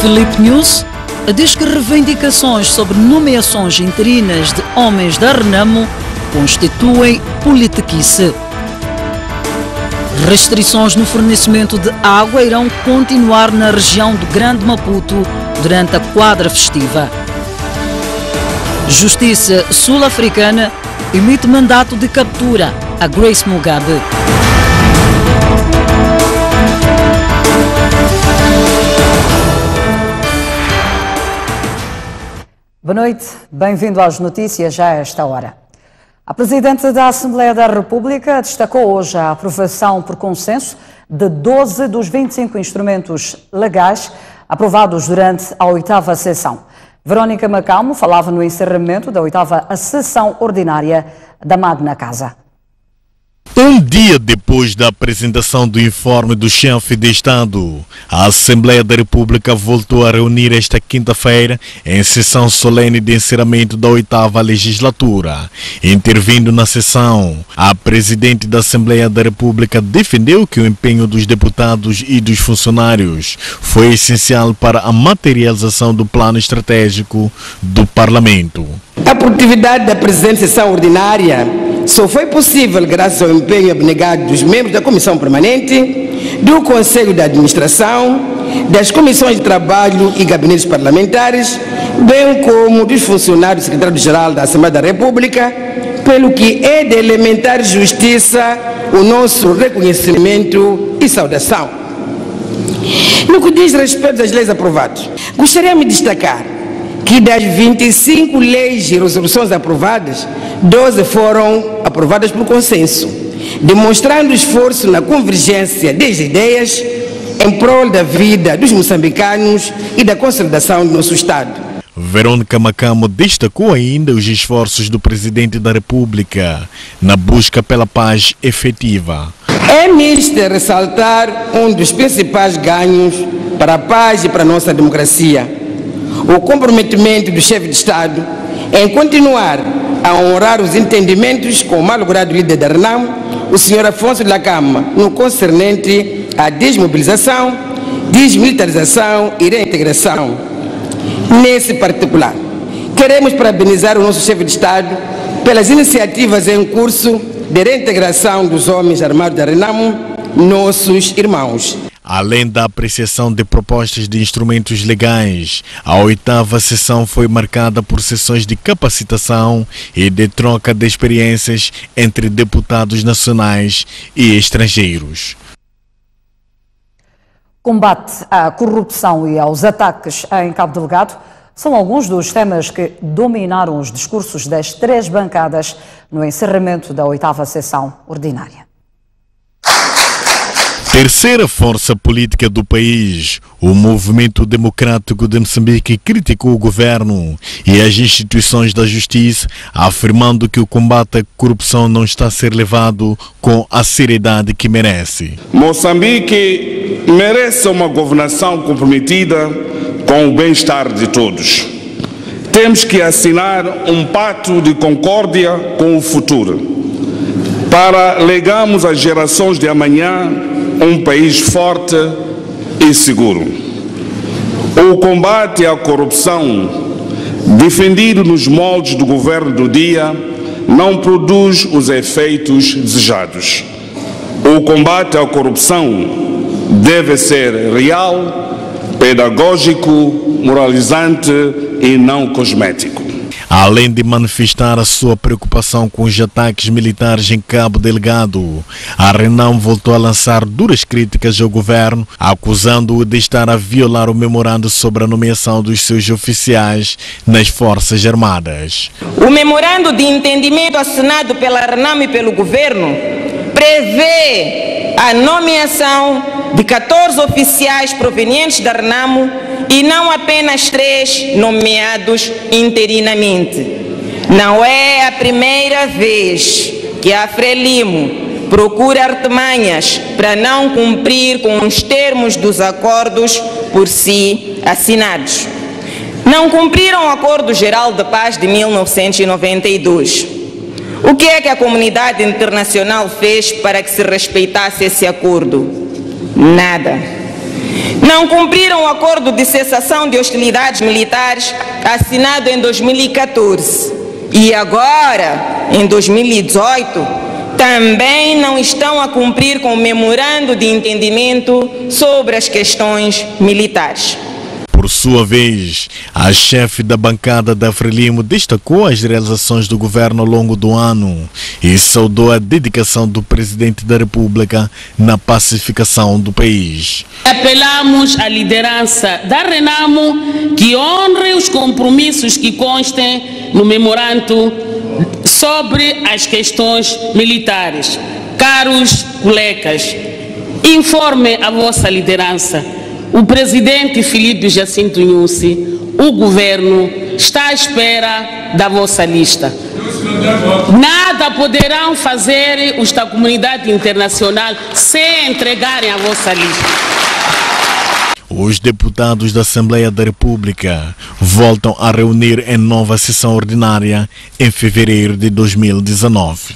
Filipe News diz que reivindicações sobre nomeações interinas de homens da Renamo constituem politiquice. Restrições no fornecimento de água irão continuar na região do Grande Maputo durante a quadra festiva. Justiça sul-africana emite mandato de captura a Grace Mugabe. Boa noite, bem-vindo às notícias já a esta hora. A Presidente da Assembleia da República destacou hoje a aprovação por consenso de 12 dos 25 instrumentos legais aprovados durante a 8ª sessão. Verónica Macamo falava no encerramento da 8ª sessão ordinária da Magna Casa. Um dia depois da apresentação do informe do chefe de Estado, a Assembleia da República voltou a reunir esta quinta-feira em sessão solene de encerramento da 8ª legislatura. Intervindo na sessão, a Presidente da Assembleia da República defendeu que o empenho dos deputados e dos funcionários foi essencial para a materialização do plano estratégico do Parlamento. A produtividade da presente sessão ordinária só foi possível graças ao empenho abnegado dos membros da Comissão Permanente, do Conselho de Administração, das Comissões de Trabalho e Gabinetes Parlamentares, bem como dos funcionários do Secretariado-Geral da Assembleia da República, pelo que é de elementar justiça o nosso reconhecimento e saudação. No que diz respeito às leis aprovadas, gostaria de destacar que das 25 leis e resoluções aprovadas, 12 foram aprovadas por consenso, demonstrando esforço na convergência das ideias em prol da vida dos moçambicanos e da consolidação do nosso Estado. Verónica Macamo destacou ainda os esforços do Presidente da República na busca pela paz efetiva. É nisto ressaltar um dos principais ganhos para a paz e para a nossa democracia: o comprometimento do chefe de Estado em continuar a honrar os entendimentos com o malogrado líder da Renamo, o Sr. Afonso Dhlakama, no concernente à desmobilização, desmilitarização e reintegração. Nesse particular, queremos parabenizar o nosso chefe de Estado pelas iniciativas em curso de reintegração dos homens armados da Renamo, nossos irmãos. Além da apreciação de propostas de instrumentos legais, a 8ª sessão foi marcada por sessões de capacitação e de troca de experiências entre deputados nacionais e estrangeiros. Combate à corrupção e aos ataques em Cabo Delgado são alguns dos temas que dominaram os discursos das 3 bancadas no encerramento da 8ª sessão ordinária. Terceira força política do país, o Movimento Democrático de Moçambique criticou o governo e as instituições da justiça, afirmando que o combate à corrupção não está a ser levado com a seriedade que merece. Moçambique merece uma governação comprometida com o bem-estar de todos. Temos que assinar um pacto de concórdia com o futuro, para legarmos às gerações de amanhã um país forte e seguro. O combate à corrupção, defendido nos moldes do governo do dia, não produz os efeitos desejados. O combate à corrupção deve ser real, pedagógico, moralizante e não cosmético. Além de manifestar a sua preocupação com os ataques militares em Cabo Delgado, a Renamo voltou a lançar duras críticas ao governo, acusando-o de estar a violar o memorando sobre a nomeação dos seus oficiais nas Forças Armadas. O memorando de entendimento assinado pela Renamo e pelo governo prevê a nomeação de 14 oficiais provenientes da Renamo e não apenas 3 nomeados interinamente. Não é a primeira vez que a Frelimo procura artimanhas para não cumprir com os termos dos acordos por si assinados. Não cumpriram o Acordo Geral de Paz de 1992. O que é que a comunidade internacional fez para que se respeitasse esse acordo? Nada. Não cumpriram o acordo de cessação de hostilidades militares assinado em 2014 e agora, em 2018, também não estão a cumprir com o memorando de entendimento sobre as questões militares. Por sua vez, a chefe da bancada da Frelimo destacou as realizações do governo ao longo do ano e saudou a dedicação do presidente da República na pacificação do país. Apelamos à liderança da Renamo que honre os compromissos que constem no memorando sobre as questões militares. Caros colegas, informe a vossa liderança. O presidente Filipe Jacinto Nyusi, o governo, está à espera da vossa lista. Nada poderão fazer os da comunidade internacional sem entregarem a vossa lista. Os deputados da Assembleia da República voltam a reunir em nova sessão ordinária em fevereiro de 2019.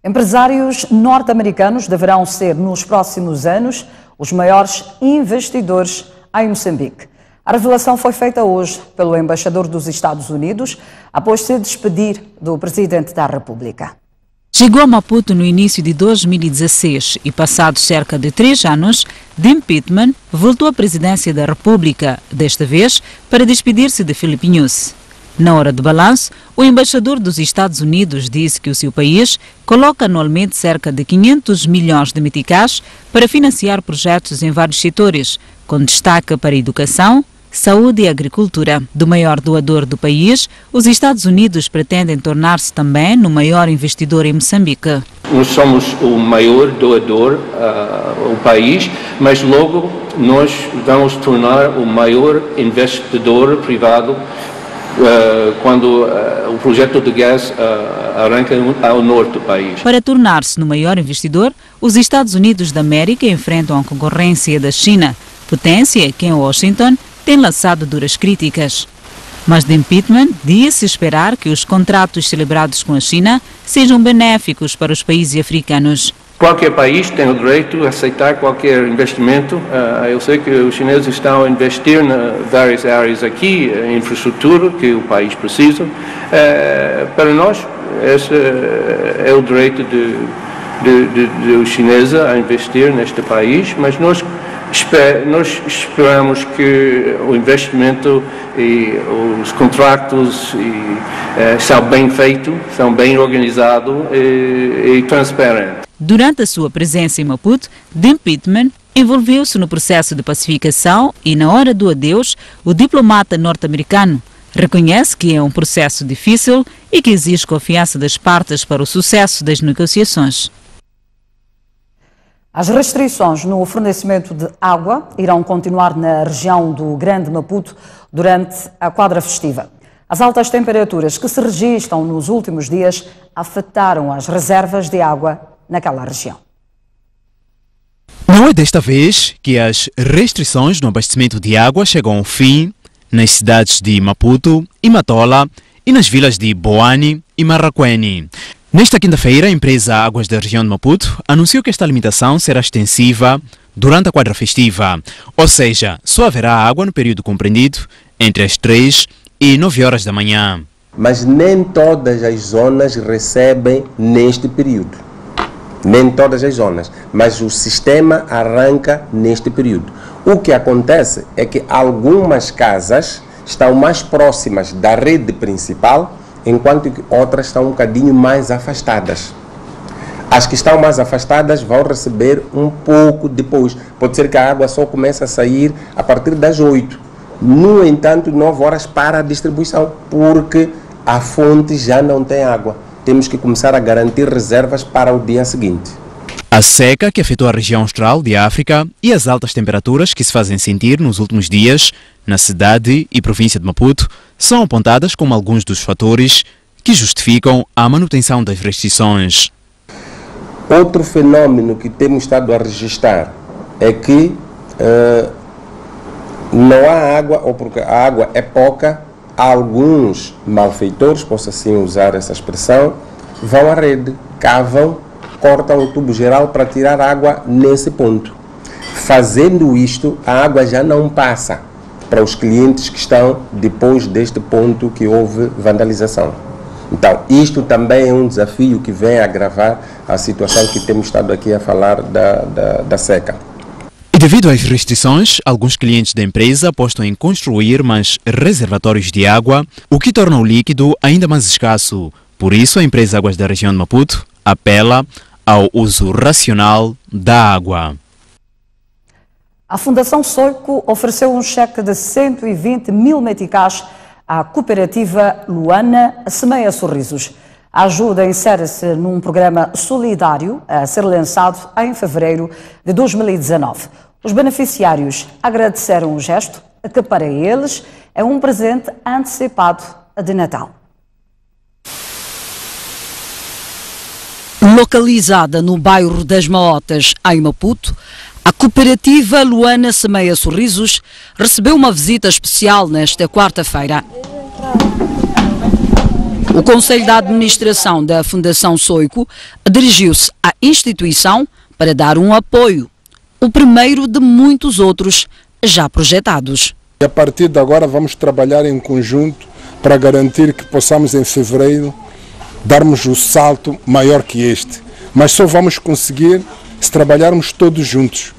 Empresários norte-americanos deverão ser, nos próximos anos, os maiores investidores em Moçambique. A revelação foi feita hoje pelo embaixador dos Estados Unidos, após se despedir do presidente da República. Chegou a Maputo no início de 2016 e, passados cerca de 3 anos, Dean Pitman voltou à presidência da República, desta vez para despedir-se de Filipe Nyusi. Na hora do balanço, o embaixador dos Estados Unidos disse que o seu país coloca anualmente cerca de 500 milhões de meticais para financiar projetos em vários setores, com destaque para a educação, saúde e agricultura. Do maior doador do país, os Estados Unidos pretendem tornar-se também no maior investidor em Moçambique. Nós somos o maior doador ao país, mas logo nós vamos tornar o maior investidor privado quando o projeto de gás arranca ao norte do país. Para tornar-se no maior investidor, os Estados Unidos da América enfrentam a concorrência da China, potência que em Washington tem lançado duras críticas. Mas Dean Pitman disse esperar que os contratos celebrados com a China sejam benéficos para os países africanos. Qualquer país tem o direito a aceitar qualquer investimento. Eu sei que os chineses estão a investir em várias áreas aqui, em infraestrutura que o país precisa. Para nós, esse é o direito dos chineses a investir neste país, mas nós esperamos que o investimento e os contratos são bem feitos, são bem organizados e transparentes. Durante a sua presença em Maputo, Dean Pitman envolveu-se no processo de pacificação e, na hora do adeus, o diplomata norte-americano reconhece que é um processo difícil e que exige confiança das partes para o sucesso das negociações. As restrições no fornecimento de água irão continuar na região do Grande Maputo durante a quadra festiva. As altas temperaturas que se registram nos últimos dias afetaram as reservas de água naquela região. Não é desta vez que as restrições no abastecimento de água chegam ao fim nas cidades de Maputo e Matola e nas vilas de Boane e Marraquene. Nesta quinta-feira, a empresa Águas da região de Maputo anunciou que esta limitação será extensiva durante a quadra festiva, ou seja, só haverá água no período compreendido entre as 3 e 9 horas da manhã. Mas nem todas as zonas recebem neste período. Nem todas as zonas, mas o sistema arranca neste período. O que acontece é que algumas casas estão mais próximas da rede principal, enquanto que outras estão um bocadinho mais afastadas. As que estão mais afastadas vão receber um pouco depois. Pode ser que a água só comece a sair a partir das 8. No entanto, 9 horas para a distribuição, porque a fonte já não tem água. Temos que começar a garantir reservas para o dia seguinte. A seca que afetou a região austral de África e as altas temperaturas que se fazem sentir nos últimos dias na cidade e província de Maputo são apontadas como alguns dos fatores que justificam a manutenção das restrições. Outro fenômeno que temos estado a registrar é que não há água, ou porque a água é pouca, alguns malfeitores, posso assim usar essa expressão, vão à rede, cavam, cortam o tubo geral para tirar água nesse ponto. Fazendo isto, a água já não passa para os clientes que estão depois deste ponto que houve vandalização. Então, isto também é um desafio que vem agravar a situação que temos estado aqui a falar da seca. E devido às restrições, alguns clientes da empresa apostam em construir mais reservatórios de água, o que torna o líquido ainda mais escasso. Por isso, a empresa Águas da região de Maputo apela ao uso racional da água. A Fundação Soico ofereceu um cheque de 120 mil meticais à cooperativa Luana Semeia Sorrisos. A ajuda insere-se num programa solidário a ser lançado em fevereiro de 2019. Os beneficiários agradeceram o gesto, que para eles é um presente antecipado de Natal. Localizada no bairro das Maotas, em Maputo, a cooperativa Luana Semeia Sorrisos recebeu uma visita especial nesta quarta-feira. O Conselho da Administração da Fundação Soico dirigiu-se à instituição para dar um apoio, o primeiro de muitos outros já projetados. A partir de agora vamos trabalhar em conjunto para garantir que possamos em fevereiro darmos o salto maior que este. Mas só vamos conseguir se trabalharmos todos juntos.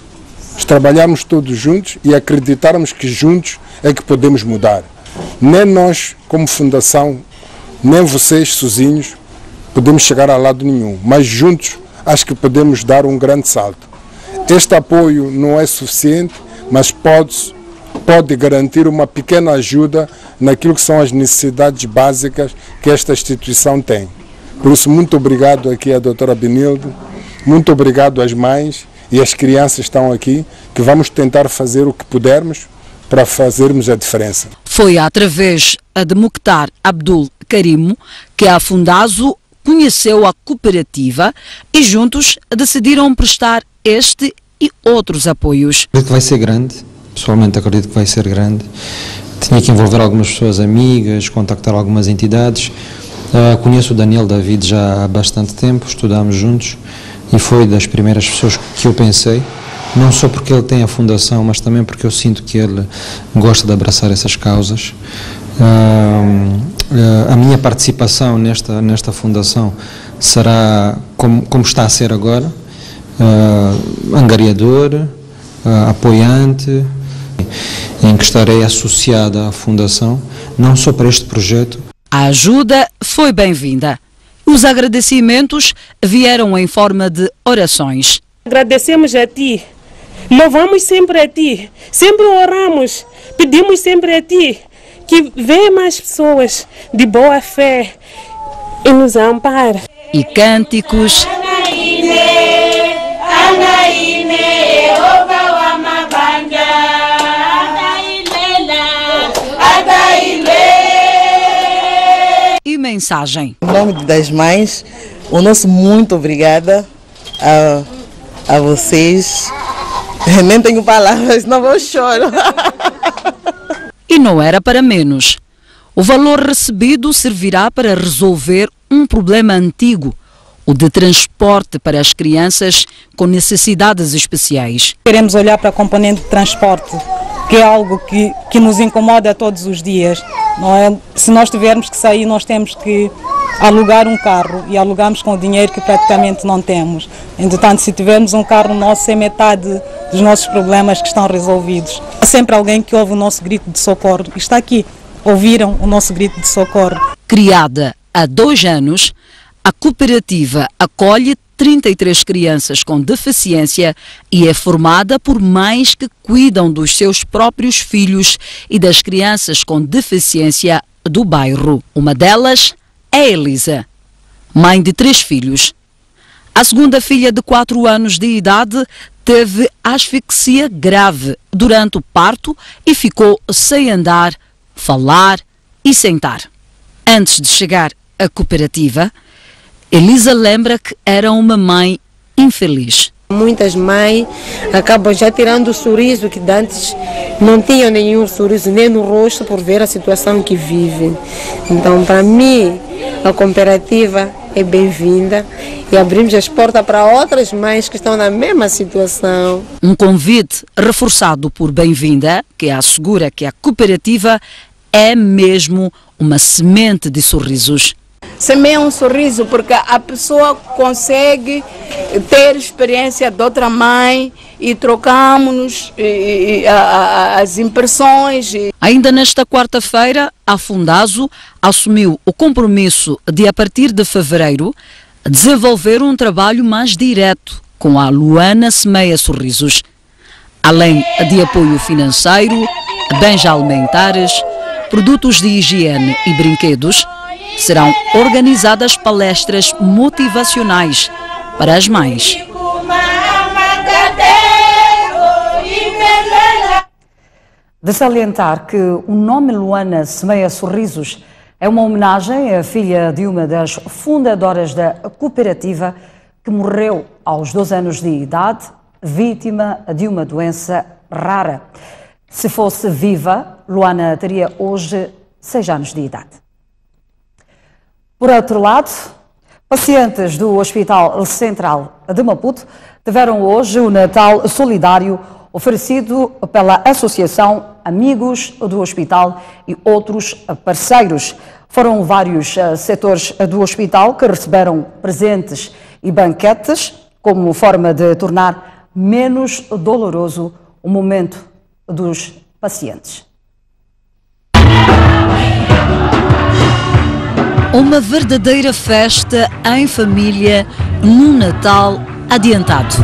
Se trabalharmos todos juntos e acreditarmos que juntos é que podemos mudar. Nem nós, como fundação, nem vocês sozinhos podemos chegar a lado nenhum, mas juntos acho que podemos dar um grande salto. Este apoio não é suficiente, mas pode garantir uma pequena ajuda naquilo que são as necessidades básicas que esta instituição tem. Por isso, muito obrigado aqui à doutora Benilde, muito obrigado às mães e às crianças que estão aqui, que vamos tentar fazer o que pudermos para fazermos a diferença. Foi através de Mukhtar Abdul Karimo que a Fundazo conheceu a cooperativa e juntos decidiram prestar este e outros apoios. Acredito que vai ser grande, pessoalmente acredito que vai ser grande. Tinha que envolver algumas pessoas amigas, contactar algumas entidades. Conheço o Daniel David já há bastante tempo, estudámos juntos e foi das primeiras pessoas que eu pensei, não só porque ele tem a fundação, mas também porque eu sinto que ele gosta de abraçar essas causas. A minha participação nesta fundação será como está a ser agora, angariador, apoiante, em que estarei associada à fundação, não só para este projeto. A ajuda foi bem-vinda. Os agradecimentos vieram em forma de orações. Agradecemos a Ti, louvamos sempre a Ti, sempre oramos, pedimos sempre a Ti que venha mais pessoas de boa fé e nos ampare. E cânticos, e mensagem. Em nome das mães, o nosso muito obrigada a vocês. Nem tenho palavras, não vou chorar. E não era para menos. O valor recebido servirá para resolver um problema antigo, o de transporte para as crianças com necessidades especiais. Queremos olhar para a componente de transporte, que é algo que nos incomoda todos os dias. Não é? Se nós tivermos que sair, nós temos que alugar um carro e alugamos com o dinheiro que praticamente não temos. Entretanto, se tivermos um carro nosso, é metade dos nossos problemas que estão resolvidos. Há sempre alguém que ouve o nosso grito de socorro. Está aqui, ouviram o nosso grito de socorro. Criada há 2 anos, a cooperativa acolhe 33 crianças com deficiência e é formada por mães que cuidam dos seus próprios filhos e das crianças com deficiência do bairro. Uma delas é Elisa, mãe de 3 filhos. A segunda filha, de 4 anos de idade, teve asfixia grave durante o parto e ficou sem andar, falar e sentar. Antes de chegar à cooperativa, Elisa lembra que era uma mãe infeliz. Muitas mães acabam já tirando o sorriso, que antes não tinham nenhum sorriso nem no rosto por ver a situação que vivem. Então, para mim, a cooperativa é bem-vinda e abrimos as portas para outras mães que estão na mesma situação. Um convite reforçado por Bem-vinda, que assegura que a cooperativa é mesmo uma semente de sorrisos. Semeia um sorriso porque a pessoa consegue ter experiência de outra mãe e trocamos as impressões. Ainda nesta quarta-feira, a Fundazo assumiu o compromisso de, a partir de fevereiro, desenvolver um trabalho mais direto com a Luana Semeia Sorrisos. Além de apoio financeiro, bens alimentares, produtos de higiene e brinquedos, serão organizadas palestras motivacionais para as mães. De salientar que o nome Luana Semeia Sorrisos é uma homenagem à filha de uma das fundadoras da cooperativa que morreu aos 12 anos de idade, vítima de uma doença rara. Se fosse viva, Luana teria hoje 6 anos de idade. Por outro lado, pacientes do Hospital Central de Maputo tiveram hoje o Natal Solidário oferecido pela Associação Amigos do Hospital e outros parceiros. Foram vários setores do hospital que receberam presentes e banquetes como forma de tornar menos doloroso o momento dos pacientes. Uma verdadeira festa em família num Natal adiantado.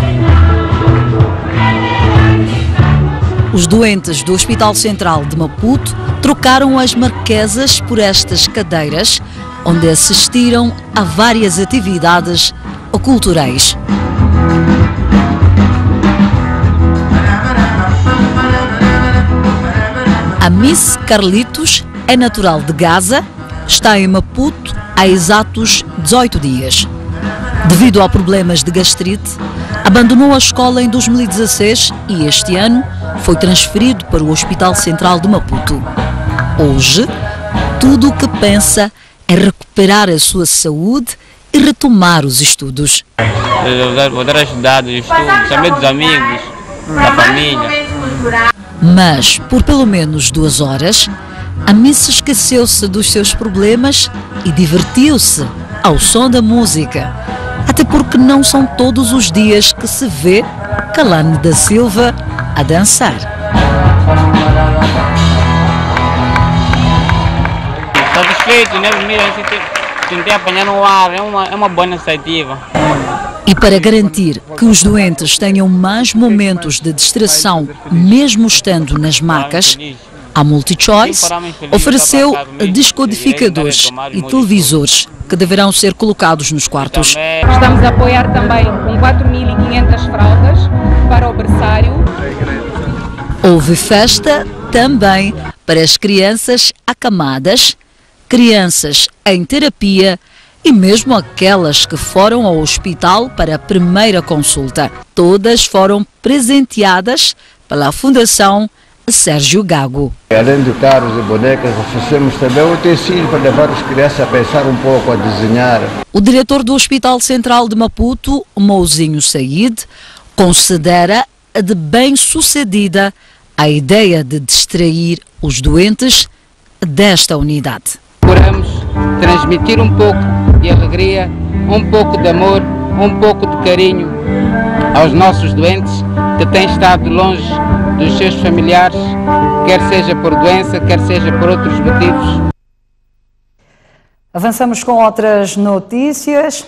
Os doentes do Hospital Central de Maputo trocaram as marquesas por estas cadeiras, onde assistiram a várias atividades culturais. A Miss Carlitos é natural de Gaza, está em Maputo há exatos 18 dias. Devido a problemas de gastrite, abandonou a escola em 2016 e este ano foi transferido para o Hospital Central de Maputo. Hoje, tudo o que pensa é recuperar a sua saúde e retomar os estudos. Poder ajudar os estudos, também dos amigos, da família. Mas, por pelo menos 2 horas, a Miss esqueceu-se dos seus problemas e divertiu-se ao som da música. Até porque não são todos os dias que se vê Kalane da Silva a dançar. Satisfeito, né? Tentei apanhar no ar, é uma boa iniciativa. E para garantir que os doentes tenham mais momentos de distração, mesmo estando nas macas, a MultiChoice ofereceu descodificadores e televisores que deverão ser colocados nos quartos. Estamos a apoiar também com 4.500 fraldas para o berçário. Houve festa também para as crianças acamadas, crianças em terapia e mesmo aquelas que foram ao hospital para a primeira consulta. Todas foram presenteadas pela Fundação Sérgio Gago. Além de carros e bonecas, oferecemos também o tecido para levar as crianças a pensar um pouco, a desenhar. O diretor do Hospital Central de Maputo, Mouzinho Said, considera de bem-sucedida a ideia de distrair os doentes desta unidade. Procuramos transmitir um pouco de alegria, um pouco de amor, um pouco de carinho aos nossos doentes que têm estado longe dos seus familiares, quer seja por doença, quer seja por outros motivos. Avançamos com outras notícias.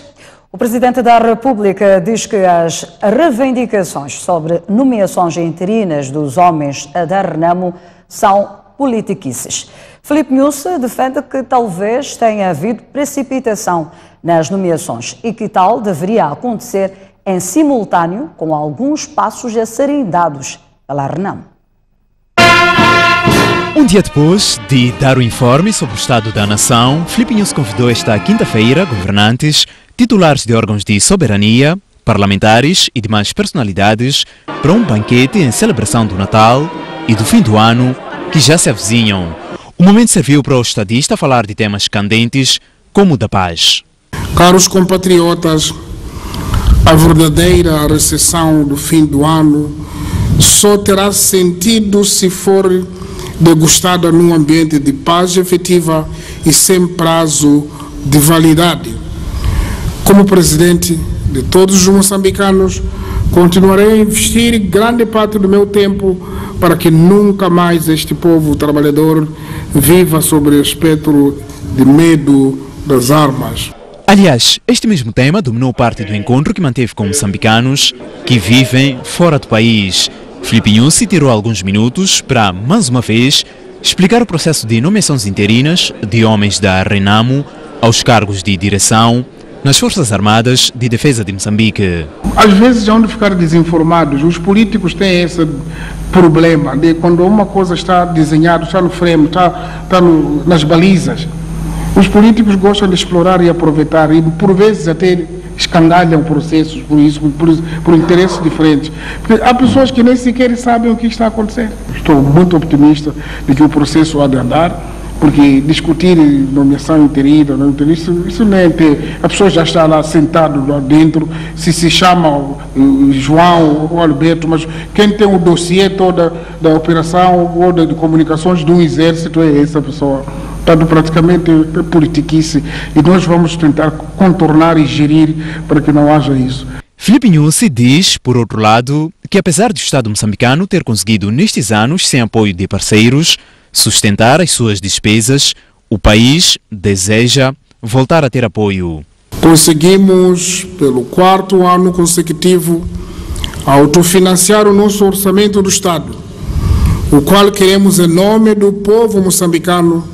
O Presidente da República diz que as reivindicações sobre nomeações interinas dos homens da Renamo são politiquices. Filipe Nhusse defende que talvez tenha havido precipitação nas nomeações e que tal deveria acontecer em simultâneo com alguns passos a serem dados pela Renamo. Um dia depois de dar o informe sobre o estado da nação, Filipe Nhusse convidou esta quinta-feira governantes, titulares de órgãos de soberania, parlamentares e demais personalidades para um banquete em celebração do Natal e do fim do ano que já se avizinham. O momento serviu para o estadista falar de temas candentes como o da paz. Caros compatriotas, a verdadeira recessão do fim do ano só terá sentido se for degustada num ambiente de paz efetiva e sem prazo de validade. Como presidente de todos os moçambicanos, continuarei a investir grande parte do meu tempo para que nunca mais este povo trabalhador viva sob o espectro de medo das armas. Aliás, este mesmo tema dominou parte do encontro que manteve com moçambicanos que vivem fora do país. Filipe Nyusi tirou alguns minutos para, mais uma vez, explicar o processo de nomeações interinas de homens da RENAMO aos cargos de direção nas Forças Armadas de Defesa de Moçambique. Às vezes há de ficar desinformados. Os políticos têm esse problema de quando uma coisa está desenhada, está no frame, está nas balizas. Os políticos gostam de explorar e aproveitar e por vezes até escandalham processos por interesses diferentes. Porque há pessoas que nem sequer sabem o que está acontecendo. Estou muito otimista de que o processo há de andar, porque discutir nomeação interina, isso não é ter. A pessoa já está lá sentado lá dentro, se chama João ou Alberto, mas quem tem o dossiê toda da operação ou de comunicações do exército é essa pessoa. Portanto, praticamente é politiquice e nós vamos tentar contornar e gerir para que não haja isso. Filipe Nyusi diz, por outro lado, que apesar do Estado moçambicano ter conseguido nestes anos, sem apoio de parceiros, sustentar as suas despesas, o país deseja voltar a ter apoio. Conseguimos, pelo 4º ano consecutivo, autofinanciar o nosso orçamento do Estado, o qual queremos, em nome do povo moçambicano,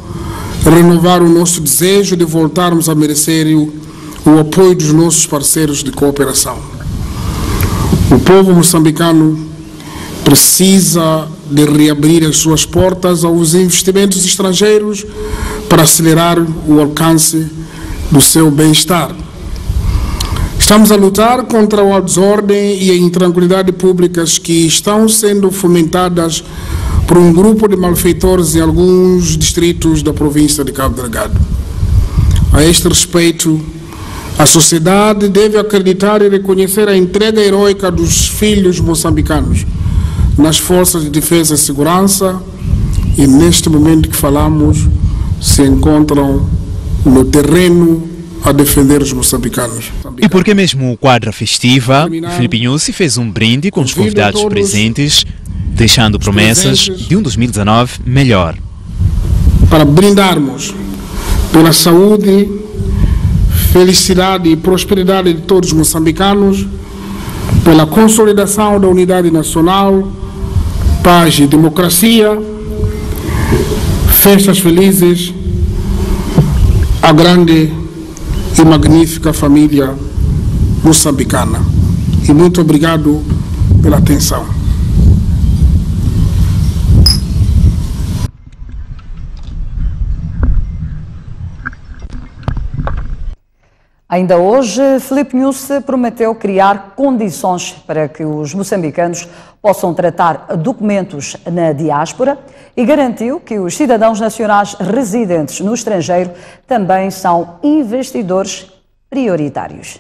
renovar o nosso desejo de voltarmos a merecer o apoio dos nossos parceiros de cooperação. O povo moçambicano precisa de reabrir as suas portas aos investimentos estrangeiros para acelerar o alcance do seu bem-estar. Estamos a lutar contra a desordem e a intranquilidade públicas que estão sendo fomentadas por um grupo de malfeitores em alguns distritos da província de Cabo Delgado. A este respeito, a sociedade deve acreditar e reconhecer a entrega heroica dos filhos moçambicanos nas forças de defesa e segurança e, neste momento que falamos, se encontram no terreno a defender os moçambicanos. E porque mesmo o quadra festiva, Filipe Nyusi fez um brinde com os convidados presentes, deixando promessas de um 2019 melhor. Para brindarmos pela saúde, felicidade e prosperidade de todos os moçambicanos, pela consolidação da unidade nacional, paz e democracia, festas felizes, a grande e magnífica família moçambicana. E muito obrigado pela atenção. Ainda hoje, Filipe Nyusi prometeu criar condições para que os moçambicanos possam tratar documentos na diáspora e garantiu que os cidadãos nacionais residentes no estrangeiro também são investidores prioritários.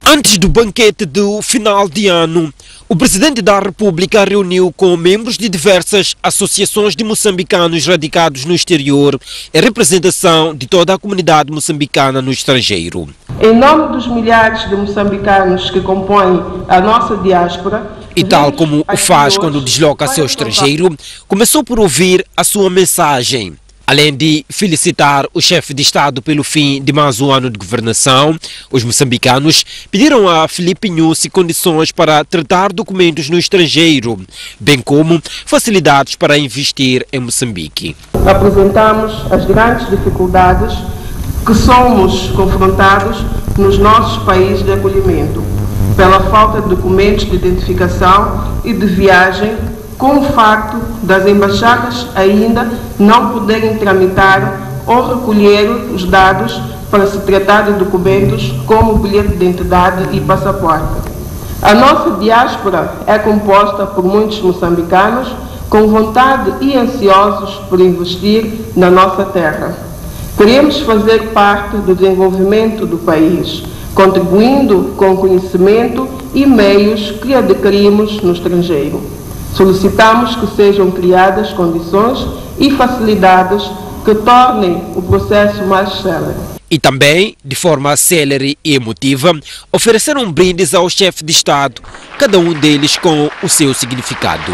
Antes do banquete do final de ano, o presidente da República reuniu com membros de diversas associações de moçambicanos radicados no exterior em representação de toda a comunidade moçambicana no estrangeiro. Em nome dos milhares de moçambicanos que compõem a nossa diáspora, e tal como o faz quando desloca-se ao estrangeiro, começou por ouvir a sua mensagem. Além de felicitar o chefe de Estado pelo fim de mais um ano de governação, os moçambicanos pediram a Filipe Nyusi condições para tratar documentos no estrangeiro, bem como facilidades para investir em Moçambique. Apresentamos as grandes dificuldades que somos confrontados nos nossos países de acolhimento, pela falta de documentos de identificação e de viagem, com o facto das embaixadas ainda não poderem tramitar ou recolher os dados para se tratar de documentos como bilhete de identidade e passaporte. A nossa diáspora é composta por muitos moçambicanos com vontade e ansiosos por investir na nossa terra. Queremos fazer parte do desenvolvimento do país, contribuindo com conhecimento e meios que adquirimos no estrangeiro. Solicitamos que sejam criadas condições e facilidades que tornem o processo mais célere. E também, de forma célere e emotiva, ofereceram brindes ao chefe de Estado, cada um deles com o seu significado.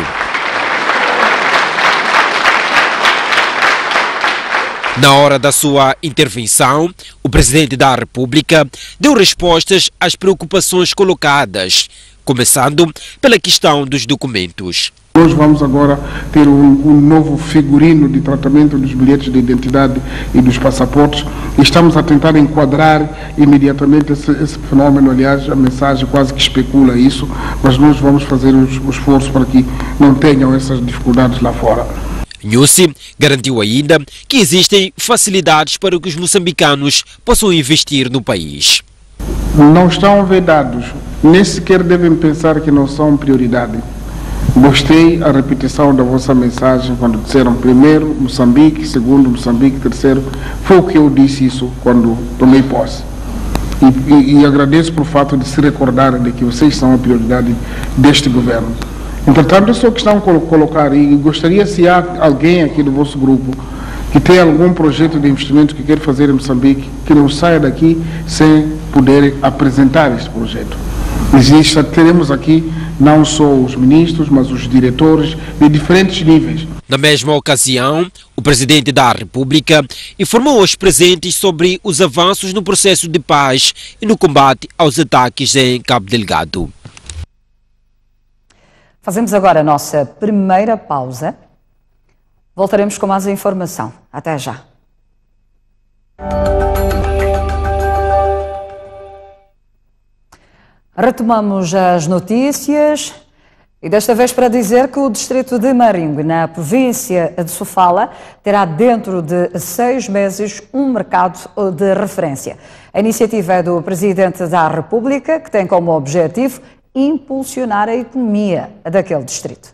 Na hora da sua intervenção, o presidente da República deu respostas às preocupações colocadas, começando pela questão dos documentos. Hoje vamos agora ter um novo figurino de tratamento dos bilhetes de identidade e dos passaportes. Estamos a tentar enquadrar imediatamente esse fenômeno. Aliás, a mensagem quase que especula isso, mas nós vamos fazer o esforço para que não tenham essas dificuldades lá fora. Nyusi garantiu ainda que existem facilidades para que os moçambicanos possam investir no país. Não estão vedados, nem sequer devem pensar que não são prioridade. Gostei a repetição da vossa mensagem quando disseram primeiro Moçambique, segundo Moçambique, terceiro. Foi o que eu disse isso quando tomei posse. E agradeço por fato de se recordarem de que vocês são a prioridade deste governo. Entretanto, eu sou questão de colocar, e gostaria, se há alguém aqui do vosso grupo que tem algum projeto de investimento que quer fazer em Moçambique, que não saia daqui sem poder apresentar este projeto. Teremos aqui não só os ministros, mas os diretores de diferentes níveis. Na mesma ocasião, o presidente da República informou aos presentes sobre os avanços no processo de paz e no combate aos ataques em Cabo Delgado. Fazemos agora a nossa primeira pausa. Voltaremos com mais informação. Até já. Retomamos as notícias e desta vez para dizer que o distrito de Maringue, na província de Sofala, terá dentro de 6 meses um mercado de referência. A iniciativa é do Presidente da República, que tem como objetivo impulsionar a economia daquele distrito.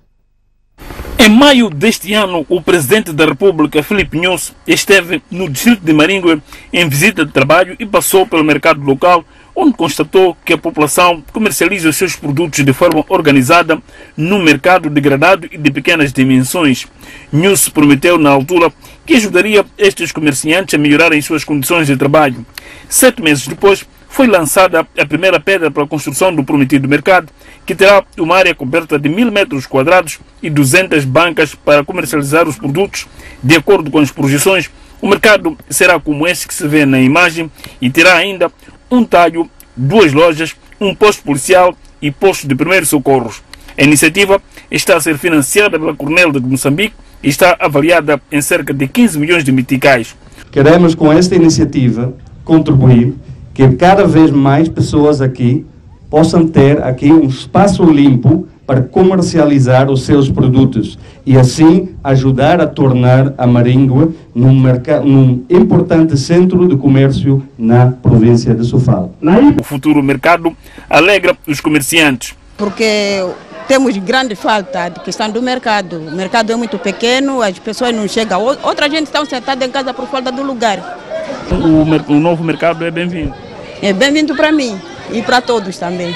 Em maio deste ano, o Presidente da República, Filipe Nyusi, esteve no distrito de Maringue em visita de trabalho e passou pelo mercado local, onde constatou que a população comercializa os seus produtos de forma organizada num mercado degradado e de pequenas dimensões. Nyusi prometeu na altura que ajudaria estes comerciantes a melhorarem suas condições de trabalho. 7 meses depois, foi lançada a primeira pedra para a construção do prometido mercado, que terá uma área coberta de 1000 metros quadrados e 200 bancas para comercializar os produtos. De acordo com as projeções, o mercado será como esse que se vê na imagem e terá ainda um talho, 2 lojas, um posto policial e posto de primeiros socorros. A iniciativa está a ser financiada pela Cornel de Moçambique e está avaliada em cerca de 15 milhões de meticais. Queremos com esta iniciativa contribuir que cada vez mais pessoas aqui possam ter aqui um espaço limpo para comercializar os seus produtos e assim ajudar a tornar a Maringue num importante centro de comércio na província de Sofala. O futuro mercado alegra os comerciantes. Porque temos grande falta de questão do mercado. O mercado é muito pequeno, as pessoas não chegam. Outra gente está sentada em casa por falta do lugar. O novo mercado é bem-vindo. É bem-vindo para mim e para todos também.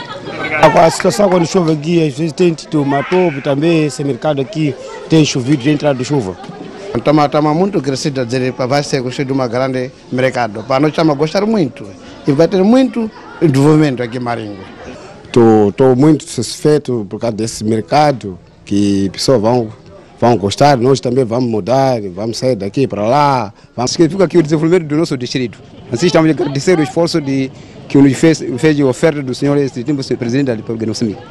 A situação quando chove aqui, às vezes tem tomatobo também, esse mercado aqui tem chovido de entrada de chuva. Estamos muito crescidos a dizer que vai ser construído um grande mercado. Para nós estamos a gostar muito e vai ter muito desenvolvimento aqui em Maringue. Estou muito satisfeito por causa desse mercado, que pessoas vão gostar, nós também vamos mudar, vamos sair daqui para lá. Significa aqui o desenvolvimento do nosso distrito. Assim estamos a agradecer o esforço que nos fez a oferta do senhor Presidente da República de Moçambique.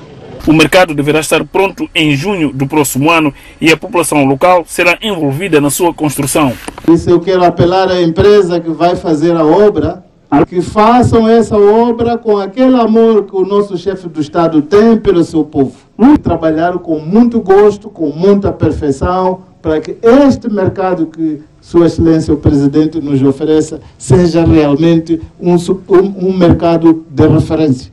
O mercado deverá estar pronto em junho do próximo ano e a população local será envolvida na sua construção. Isso eu quero apelar à empresa que vai fazer a obra, que façam essa obra com aquele amor que o nosso chefe do Estado tem pelo seu povo. Trabalhar com muito gosto, com muita perfeição, para que este mercado que Sua Excelência o Presidente nos ofereça seja realmente um mercado de referência.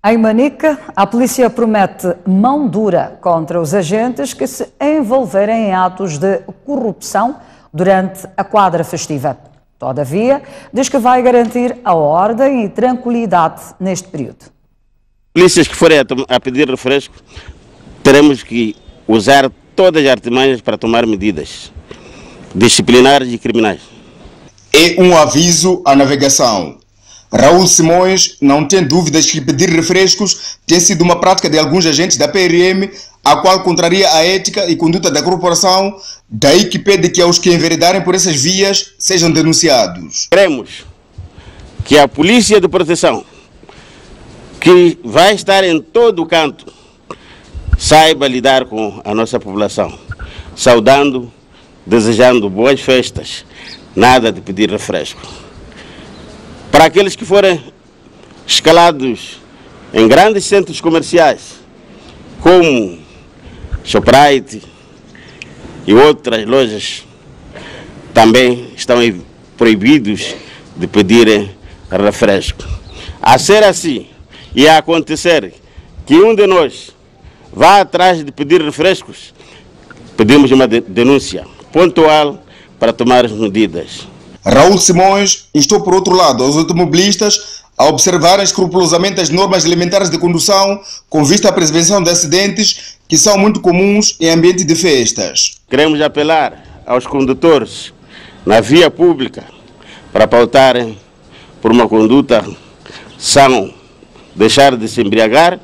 Em Manica, a polícia promete mão dura contra os agentes que se envolverem em atos de corrupção durante a quadra festiva. Todavia, diz que vai garantir a ordem e tranquilidade neste período. Polícias que forem a pedir refresco, teremos que usar todas as artimanhas para tomar medidas disciplinares e criminais. É um aviso à navegação. Raul Simões não tem dúvidas que pedir refrescos tem sido uma prática de alguns agentes da PRM, a qual contraria a ética e conduta da corporação, daí que pede que aos que enveredarem por essas vias sejam denunciados. Queremos que a Polícia de Proteção, que vai estar em todo o canto, saiba lidar com a nossa população, saudando, desejando boas festas, nada de pedir refresco. Para aqueles que forem escalados em grandes centros comerciais, como Shoprite e outras lojas, também estão proibidos de pedirem refresco. A ser assim, e a acontecer que um de nós vá atrás de pedir refrescos, pedimos uma denúncia pontual para tomar as medidas. Raul Simões instou, por outro lado, aos automobilistas a observarem escrupulosamente as normas elementares de condução com vista à prevenção de acidentes que são muito comuns em ambiente de festas. Queremos apelar aos condutores na via pública para pautarem por uma conduta sã, deixar de se embriagar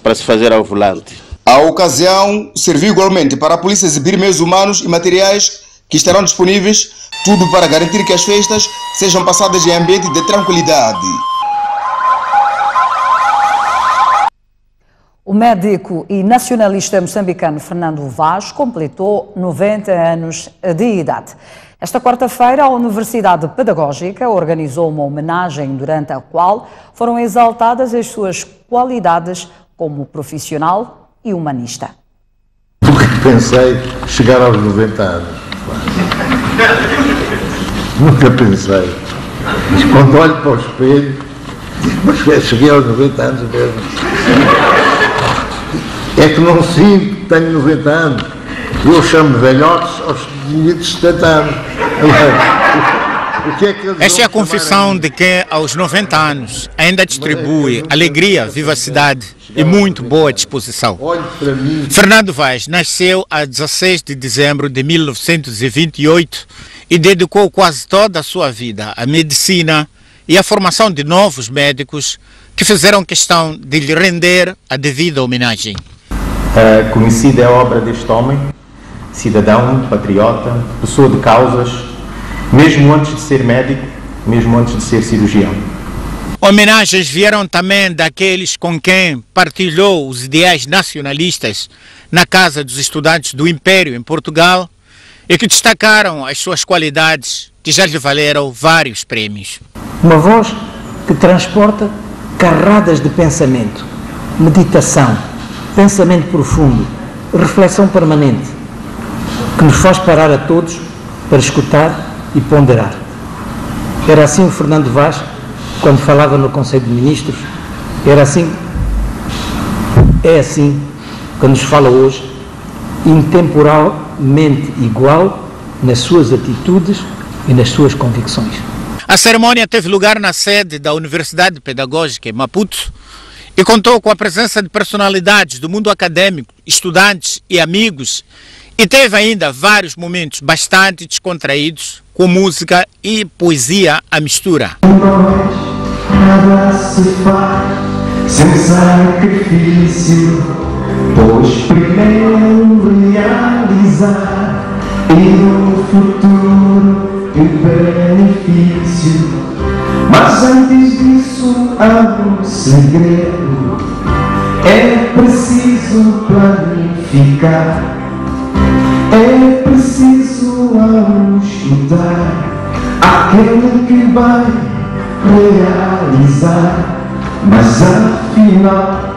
para se fazer ao volante. A ocasião serviu igualmente para a polícia exibir meios humanos e materiais que estarão disponíveis, tudo para garantir que as festas sejam passadas em ambiente de tranquilidade. O médico e nacionalista moçambicano Fernando Vaz completou 90 anos de idade. Esta quarta-feira, a Universidade Pedagógica organizou uma homenagem durante a qual foram exaltadas as suas qualidades como profissional e humanista. Nunca pensei chegar aos 90 anos. Nunca pensei. Mas quando olho para o espelho, mas cheguei aos 90 anos mesmo. É que não sinto que tenho 90 anos. Eu chamo velhotes aos de 70 anos. Esta é a confissão de que aos 90 anos ainda distribui alegria, vivacidade e muito boa disposição. Fernando Vaz nasceu a 16 de dezembro de 1928 e dedicou quase toda a sua vida à medicina e à formação de novos médicos que fizeram questão de lhe render a devida homenagem. Conhecida é a obra deste homem, cidadão, patriota, pessoa de causas, mesmo antes de ser médico, mesmo antes de ser cirurgião. Homenagens vieram também daqueles com quem partilhou os ideais nacionalistas na Casa dos Estudantes do Império, em Portugal, e que destacaram as suas qualidades, que já lhe valeram vários prémios. Uma voz que transporta carradas de pensamento, meditação, pensamento profundo, reflexão permanente, que nos faz parar a todos para escutar e ponderar. Era assim o Fernando Vaz, quando falava no Conselho de Ministros, era assim, é assim que nos fala hoje, intemporalmente igual nas suas atitudes e nas suas convicções. A cerimónia teve lugar na sede da Universidade Pedagógica em Maputo e contou com a presença de personalidades do mundo acadêmico, estudantes e amigos, e teve ainda vários momentos bastante descontraídos, com música e poesia à mistura. Nada se faz sem sacrifício, pois primeiro realizar e no futuro o benefício. Mas antes disso há um segredo, é preciso planificar. É preciso ao estudar aquele que vai realizar, mas afinal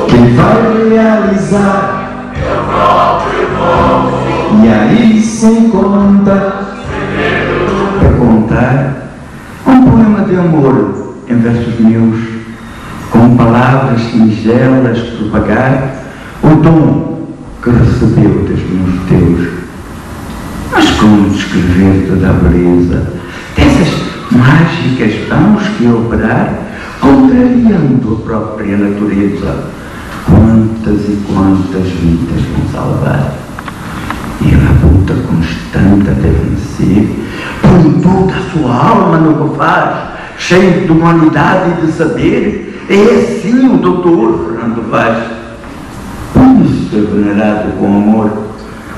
quem vai realizar é o próprio povo. E aí se encontra para contar um poema de amor em versos meus, com palavras singelas propagar o dom que recebeu dos meus teus. Mas como descrever toda a beleza dessas mágicas mãos que a operar, contrariando a própria natureza? Quantas e quantas vidas vão salvar? E a luta constante até vencer, põe toda a sua alma no que faz, cheio de humanidade e de saber. É assim o doutor Fernando Vaz. Por isso é venerado com amor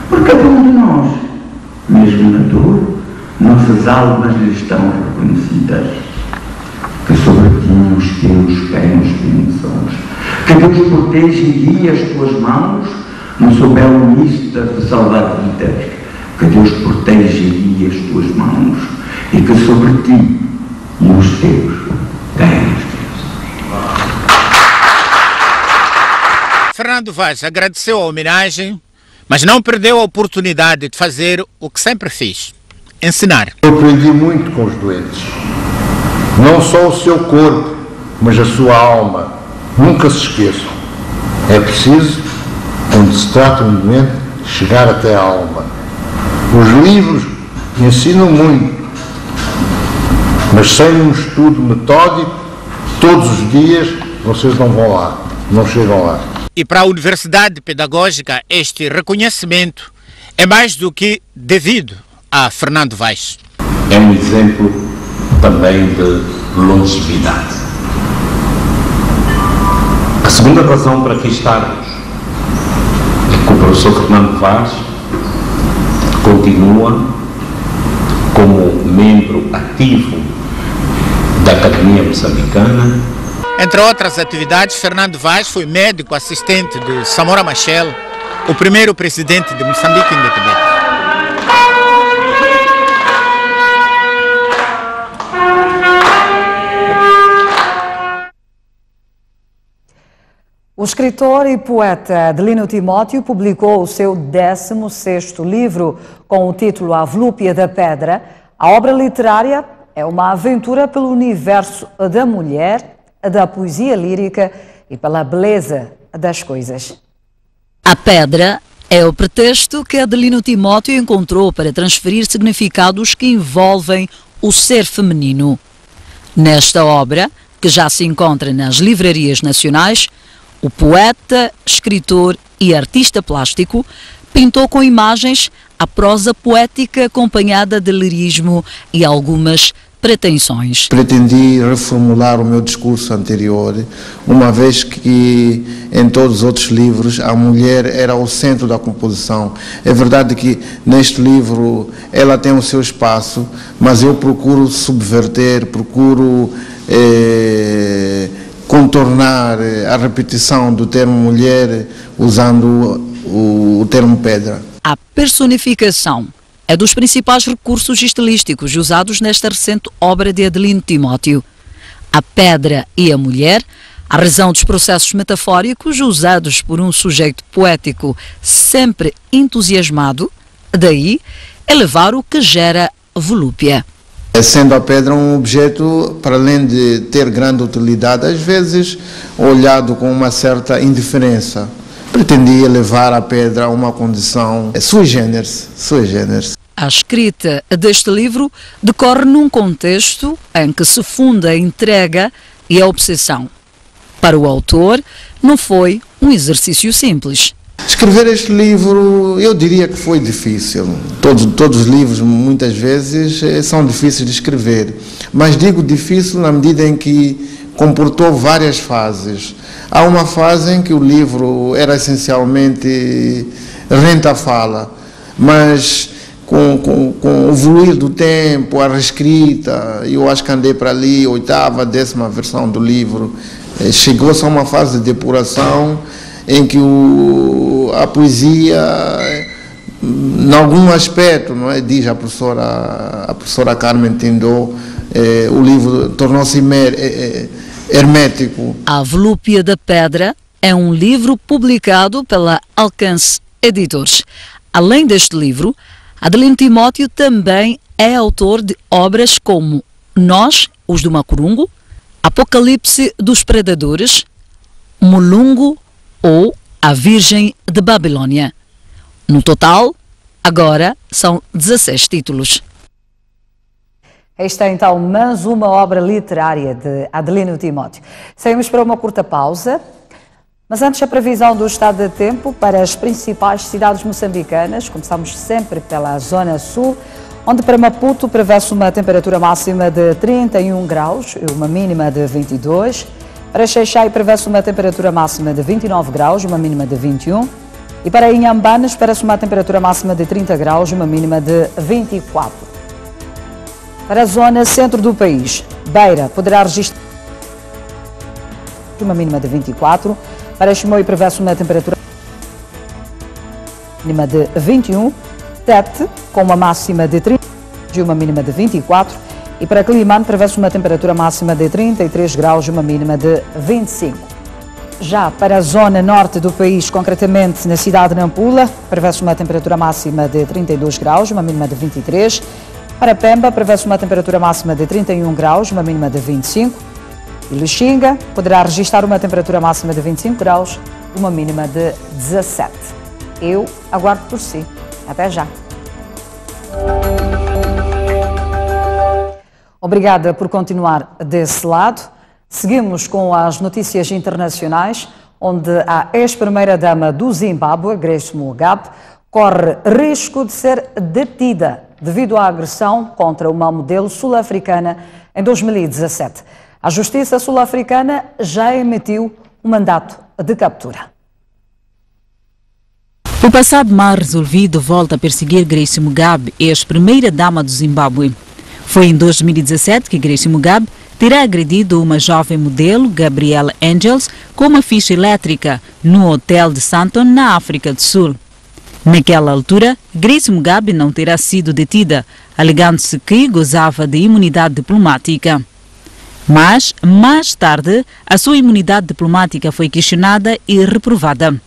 por cada um de nós. Mesmo na dor, nossas almas lhe estão reconhecidas. Que sobre ti os teus pés bênçãos, que Deus proteja e guie as tuas mãos no seu belo mister de salvar vidas. Que Deus proteja e guie as tuas mãos e que sobre ti e os teus tenhas. Fernando Vaz agradeceu a homenagem, mas não perdeu a oportunidade de fazer o que sempre fez: ensinar. Eu aprendi muito com os doentes. Não só o seu corpo, mas a sua alma. Nunca se esqueçam. É preciso, quando se trata de um doente, chegar até a alma. Os livros ensinam muito, mas sem um estudo metódico, todos os dias, vocês não vão lá, não chegam lá. E para a Universidade Pedagógica, este reconhecimento é mais do que devido a Fernando Vaz. É um exemplo também de longevidade. A segunda razão para aqui estarmos é que o professor Fernando Vaz continua como membro ativo da Academia Moçambicana. Entre outras atividades, Fernando Vaz foi médico assistente de Samora Machel, o primeiro presidente de Moçambique independente. O escritor e poeta Adelino Timóteo publicou o seu 16º livro com o título A Volúpia da Pedra. A obra literária é uma aventura pelo universo da mulher, da poesia lírica e pela beleza das coisas. A pedra é o pretexto que Adelino Timóteo encontrou para transferir significados que envolvem o ser feminino. Nesta obra, que já se encontra nas livrarias nacionais, o poeta, escritor e artista plástico pintou com imagens a prosa poética acompanhada de lirismo e algumas pretensões. Pretendi reformular o meu discurso anterior, uma vez que em todos os outros livros a mulher era o centro da composição. É verdade que neste livro ela tem o seu espaço, mas eu procuro subverter, procuro contornar a repetição do termo mulher usando o termo pedra. A personificação é dos principais recursos estilísticos usados nesta recente obra de Adelino Timóteo. A pedra e a mulher, a razão dos processos metafóricos usados por um sujeito poético sempre entusiasmado, daí elevar o que gera volúpia. Sendo a pedra um objeto, para além de ter grande utilidade, às vezes olhado com uma certa indiferença. Pretendia elevar a pedra a uma condição sui generis. A escrita deste livro decorre num contexto em que se funda a entrega e a obsessão. Para o autor, não foi um exercício simples. Escrever este livro, eu diria que foi difícil. Todos os livros, muitas vezes, são difíceis de escrever. Mas digo difícil na medida em que comportou várias fases. Há uma fase em que o livro era essencialmente renta-fala, mas com o evoluir do tempo, a reescrita, eu acho que andei para ali, 8ª, 10ª versão do livro, chegou-se a uma fase de depuração em que a poesia, em algum aspecto, não é, diz a professora Carmen Tindou, o livro tornou-se hermético. A Volúpia da Pedra é um livro publicado pela Alcance Editores. Além deste livro, Adelino Timóteo também é autor de obras como Nós, os do Macurungo, Apocalipse dos Predadores, Mulungu ou A Virgem de Babilônia. No total, Agora são 16 títulos. Esta é então mais uma obra literária de Adelino Timóteo. Saímos para uma curta pausa, mas antes a previsão do estado de tempo para as principais cidades moçambicanas. Começamos sempre pela zona sul, onde para Maputo prevê-se uma temperatura máxima de 31 graus e uma mínima de 22. Para Xai-Xai prevê-se uma temperatura máxima de 29 graus e uma mínima de 21. E para Inhambane espera-se uma temperatura máxima de 30 graus e uma mínima de 24. Para a zona centro do país, Beira poderá registrar uma mínima de 24. Para Chimoio prevê-se uma temperatura mínima de 21. Tete com uma máxima de 30 e uma mínima de 24. E para Climane prevê-se uma temperatura máxima de 33 graus e uma mínima de 25. Já para a zona norte do país, concretamente na cidade de Nampula, prevê-se uma temperatura máxima de 32 graus, uma mínima de 23. Para Pemba, prevê-se uma temperatura máxima de 31 graus, uma mínima de 25. E Lixinga poderá registrar uma temperatura máxima de 25 graus e uma mínima de 17. Eu aguardo por si. Até já. Obrigada por continuar desse lado. Seguimos com as notícias internacionais, onde a ex-primeira-dama do Zimbábue, Grace Mugabe, corre risco de ser detida devido à agressão contra uma modelo sul-africana em 2017. A Justiça sul-africana já emitiu um mandato de captura. O passado mal resolvido volta a perseguir Grace Mugabe, ex-primeira-dama do Zimbábue. Foi em 2017 que Grace Mugabe terá agredido uma jovem modelo, Gabrielle Angels, com uma ficha elétrica no hotel de Sandton, na África do Sul. Naquela altura, Grace Mugabe não terá sido detida, alegando-se que gozava de imunidade diplomática. Mas, mais tarde, a sua imunidade diplomática foi questionada e reprovada.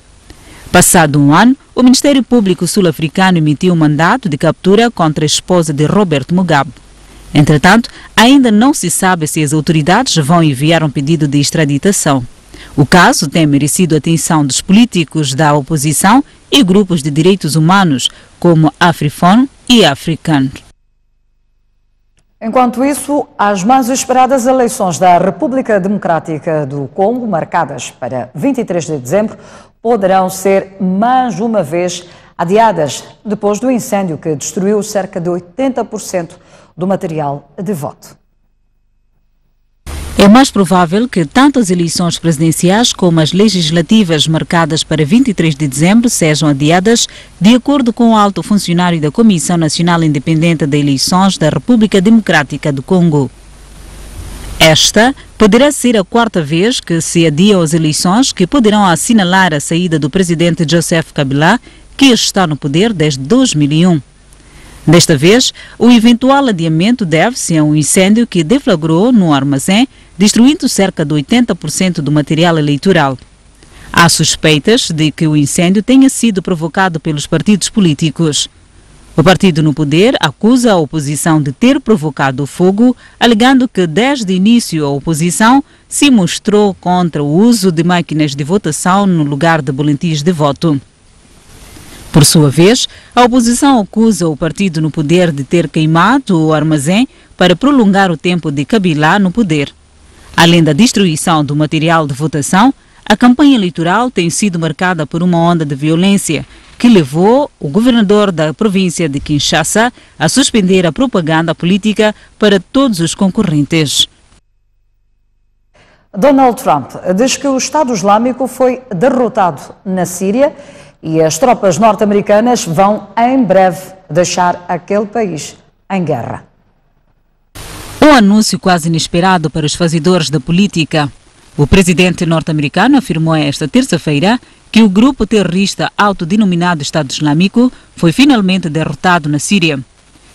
Passado um ano, o Ministério Público sul-africano emitiu um mandato de captura contra a esposa de Robert Mugabe. Entretanto, ainda não se sabe se as autoridades vão enviar um pedido de extraditação. O caso tem merecido a atenção dos políticos da oposição e grupos de direitos humanos, como Afrifon e African. Enquanto isso, as mais esperadas eleições da República Democrática do Congo, marcadas para 23 de dezembro, poderão ser mais uma vez adiadas depois do incêndio que destruiu cerca de 80% do material de voto. É mais provável que tanto as eleições presidenciais como as legislativas marcadas para 23 de dezembro sejam adiadas, de acordo com o alto funcionário da Comissão Nacional Independente de Eleições da República Democrática do Congo. Esta poderá ser a quarta vez que se adiam as eleições que poderão assinalar a saída do presidente Joseph Kabila, que está no poder desde 2001. Desta vez, o eventual adiamento deve-se a um incêndio que deflagrou no armazém, destruindo cerca de 80% do material eleitoral. Há suspeitas de que o incêndio tenha sido provocado pelos partidos políticos. O partido no poder acusa a oposição de ter provocado o fogo, alegando que desde o início a oposição se mostrou contra o uso de máquinas de votação no lugar de boletins de voto. Por sua vez, a oposição acusa o partido no poder de ter queimado o armazém para prolongar o tempo de Kabila no poder. Além da destruição do material de votação, a campanha eleitoral tem sido marcada por uma onda de violência que levou o governador da província de Kinshasa a suspender a propaganda política para todos os concorrentes. Donald Trump diz que o Estado Islâmico foi derrotado na Síria e as tropas norte-americanas vão, em breve, deixar aquele país em guerra. Um anúncio quase inesperado para os fazedores da política. O presidente norte-americano afirmou esta terça-feira que o grupo terrorista autodenominado Estado Islâmico foi finalmente derrotado na Síria.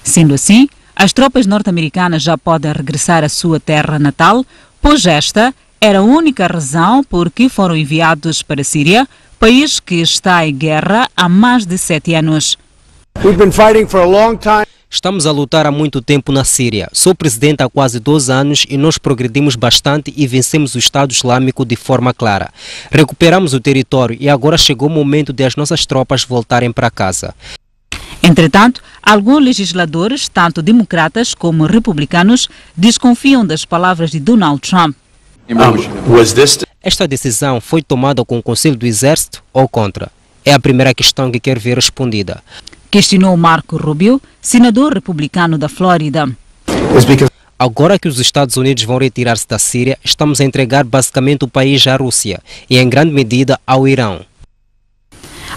Sendo assim, as tropas norte-americanas já podem regressar à sua terra natal, pois esta era a única razão por que foram enviados para a Síria, país que está em guerra há mais de 7 anos. Estamos a lutar há muito tempo na Síria. Sou presidente há quase 2 anos e nós progredimos bastante e vencemos o Estado Islâmico de forma clara. Recuperamos o território e agora chegou o momento de as nossas tropas voltarem para casa. Entretanto, alguns legisladores, tanto democratas como republicanos, desconfiam das palavras de Donald Trump. Esta decisão foi tomada com o Conselho do Exército ou contra? É a primeira questão que quero ver respondida. Questionou Marco Rubio, senador republicano da Flórida. Agora que os Estados Unidos vão retirar-se da Síria, estamos a entregar basicamente o país à Rússia e, em grande medida, ao Irão.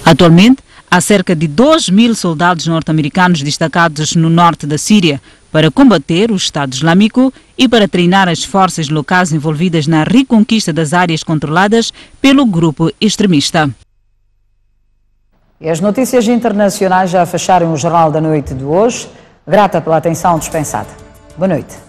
Atualmente, há cerca de 2.000 soldados norte-americanos destacados no norte da Síria para combater o Estado Islâmico e para treinar as forças locais envolvidas na reconquista das áreas controladas pelo grupo extremista. E as notícias internacionais já fecharam o Jornal da Noite de hoje. Grata pela atenção dispensada. Boa noite.